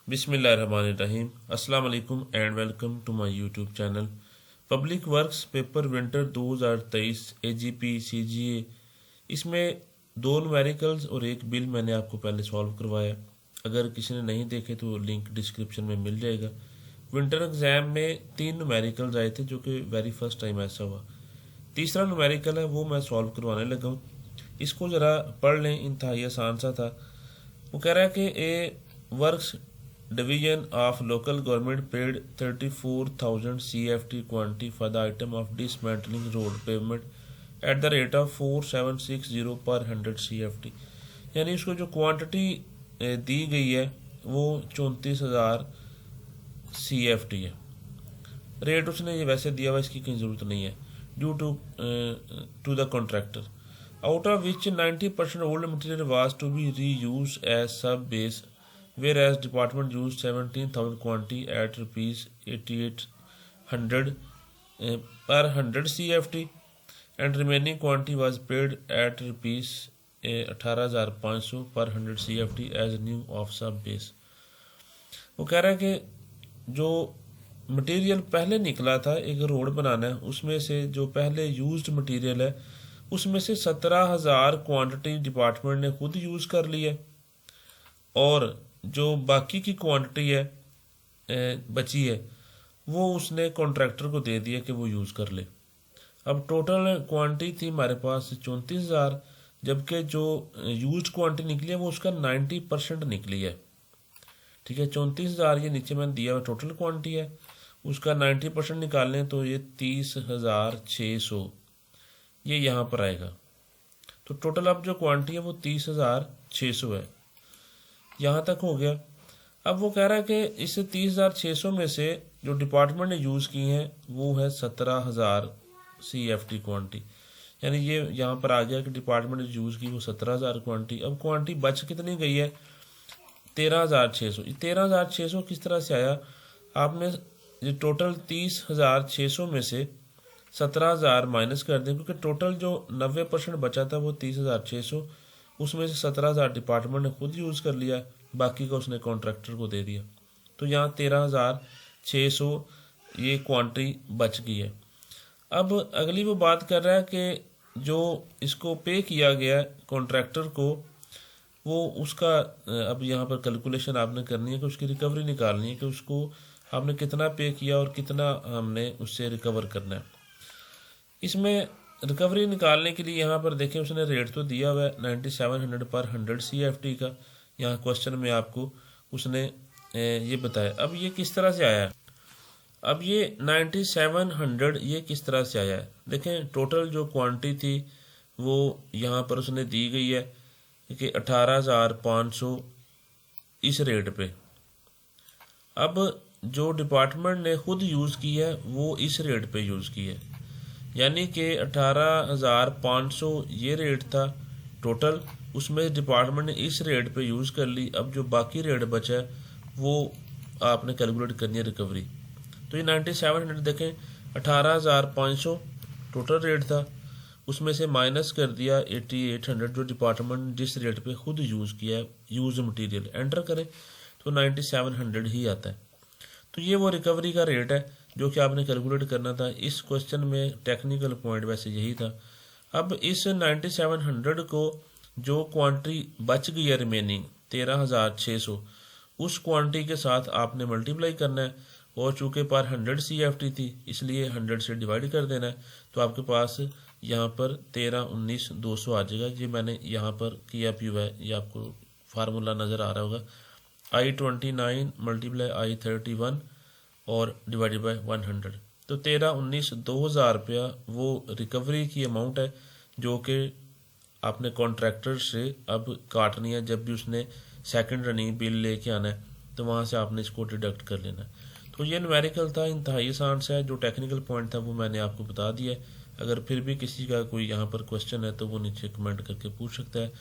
बिस्मिल्लाहिर्रहमानिर्रहीम। अस्सलाम वालेकुम and welcome to my YouTube channel. Public works paper winter 2023 AGP CGA, इसमें दो न्यूमेरिकल्स और एक बिल मैंने आपको पहले सॉल्व करवाया। अगर किसी ने नहीं देखे तो लिंक डिस्क्रिप्शन में मिल जाएगा। विंटर एग्ज़ाम में 3 न्यूमेरिकल्स आए थे जो कि वेरी फर्स्ट टाइम ऐसा हुआ। तीसरा न्यूमेरिकल है वो मैं सॉल्व करवाने लगा हूँ। इसको ज़रा पढ़ लें, इंतहाई आसान सा था। वो कह रहा है कि a works division of local government paid 34,000 CFT quantity for the item of dismantling road pavement at the rate of 4760 per 100 CFT। यानी उसको जो क्वांटिटी दी गई है वो 34,000 CFT है। रेट उसने ये वैसे दिया हुआ, इसकी कोई ज़रूरत नहीं है। Due to the contractor out of which 90% old material was to be reused as sub base, whereas department used 17,000 quantity at rupees 8,800 per 100 CFT and remaining quantity was paid at rupees 18,500 per 100 CFT as new of sub base। वो कह रहा है कि जो material पहले निकला था एक रोड बनाना है, उसमें से जो पहले यूज्ड मटेरियल है उसमें से 17,000 क्वांटिटी डिपार्टमेंट ने खुद यूज़ कर ली है और जो बाकी की क्वांटिटी है बची है वो उसने कॉन्ट्रैक्टर को दे दिया कि वो यूज़ कर ले। अब टोटल क्वांटिटी थी हमारे पास 34,000, जबकि जो यूज्ड क्वांटिटी निकली है वो उसका 90% निकली है। ठीक है, 34,000 ये नीचे मैंने दिया हुआ टोटल क्वांटिटी है, उसका 90% निकालें तो ये 30,600 ये यहाँ पर आएगा। तो टोटल अब जो क्वांटिटी है वो 30,600 है। यहाँ तक हो गया। अब वो कह रहा है कि इस 30,600 में से जो डिपार्टमेंट ने यूज़ की हैं वो है 17,000 CFT क्वांटिटी। यानी ये यहाँ पर आ गया कि डिपार्टमेंट ने यूज़ की वो 17,000 क्वांटिटी। अब क्वांटिटी बच कितनी गई है? 13,600। 13,600 किस तरह से आया? आपने ये टोटल 30,600 में से 17,000 माइनस कर दें, क्योंकि टोटल जो 90% बचा था वो 30,600, उसमें से 17,000 डिपार्टमेंट ने खुद यूज़ कर लिया, बाकी का उसने कॉन्ट्रैक्टर को दे दिया। तो यहाँ 13,600 ये क्वांटिटी बच गई है। अब अगली वो बात कर रहा है कि जो इसको पे किया गया कॉन्ट्रैक्टर को, वो उसका अब यहाँ पर कैलकुलेशन आपने करनी है कि उसकी रिकवरी निकालनी है कि उसको आपने कितना पे किया और कितना हमने उससे रिकवर करना है। इसमें रिकवरी निकालने के लिए यहाँ पर देखें उसने रेट तो दिया हुआ है 9700 पर 100 CFT का। यहाँ क्वेश्चन में आपको उसने ये बताया। अब ये किस तरह से आया है? अब ये 9700 ये किस तरह से आया है? देखें टोटल जो क्वांटिटी थी वो यहाँ पर उसने दी गई है कि 18,500 इस रेट पे। अब जो डिपार्टमेंट ने खुद यूज़ की है वो इस रेट पे यूज़ की है, यानी कि 18,500 ये रेट था टोटल, उसमें डिपार्टमेंट ने इस रेट पे यूज़ कर ली। अब जो बाकी रेट बचा है वो आपने कैलकुलेट करनी है रिकवरी। तो ये 9700 देखें, 18,500 टोटल रेट था, उसमें से माइनस कर दिया 8,800 जो डिपार्टमेंट ने जिस रेट पे खुद यूज़ किया है यूज मटीरियल, एंटर करें तो 9700 ही आता है। तो ये वो रिकवरी का रेट है जो कि आपने कैलकुलेट करना था। इस क्वेश्चन में टेक्निकल पॉइंट वैसे यही था। अब इस 9700 को जो क्वांटिटी बच गई है रिमेनिंग 13,600, उस क्वांटिटी के साथ आपने मल्टीप्लाई करना है और चूँकि पर 100 CFT थी इसलिए 100 से डिवाइड कर देना है। तो आपके पास यहाँ पर 13,19,200 आ जाएगा। ये मैंने यहाँ पर किया भी हुआ है, ये आपको फार्मूला नज़र आ रहा होगा। I29 मल्टीप्लाई I31 और डिवाइडेड बाय 100। तो 13,19,2,000 रुपया वो रिकवरी की अमाउंट है जो कि आपने कॉन्ट्रैक्टर से अब काटनी है। जब भी उसने सेकंड रनिंग बिल लेके आना है तो वहाँ से आपने इसको डिडक्ट कर लेना है। तो ये न्यूमेरिकल था, इंतहाई आसान सा है। जो टेक्निकल पॉइंट था वो मैंने आपको बता दिया है। अगर फिर भी किसी का कोई यहाँ पर क्वेश्चन है तो वो नीचे कमेंट करके पूछ सकता है।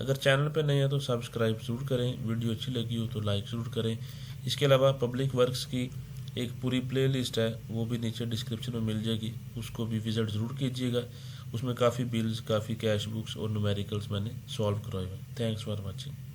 अगर चैनल पे नहीं है तो सब्सक्राइब ज़रूर करें, वीडियो अच्छी लगी हो तो लाइक ज़रूर करें। इसके अलावा पब्लिक वर्क्स की एक पूरी प्लेलिस्ट है वो भी नीचे डिस्क्रिप्शन में मिल जाएगी, उसको भी विज़िट ज़रूर कीजिएगा। उसमें काफ़ी बिल्स, काफ़ी कैश बुक्स और न्यूमेरिकल्स मैंने सॉल्व करवाए हुए हैं। Thanks for watching.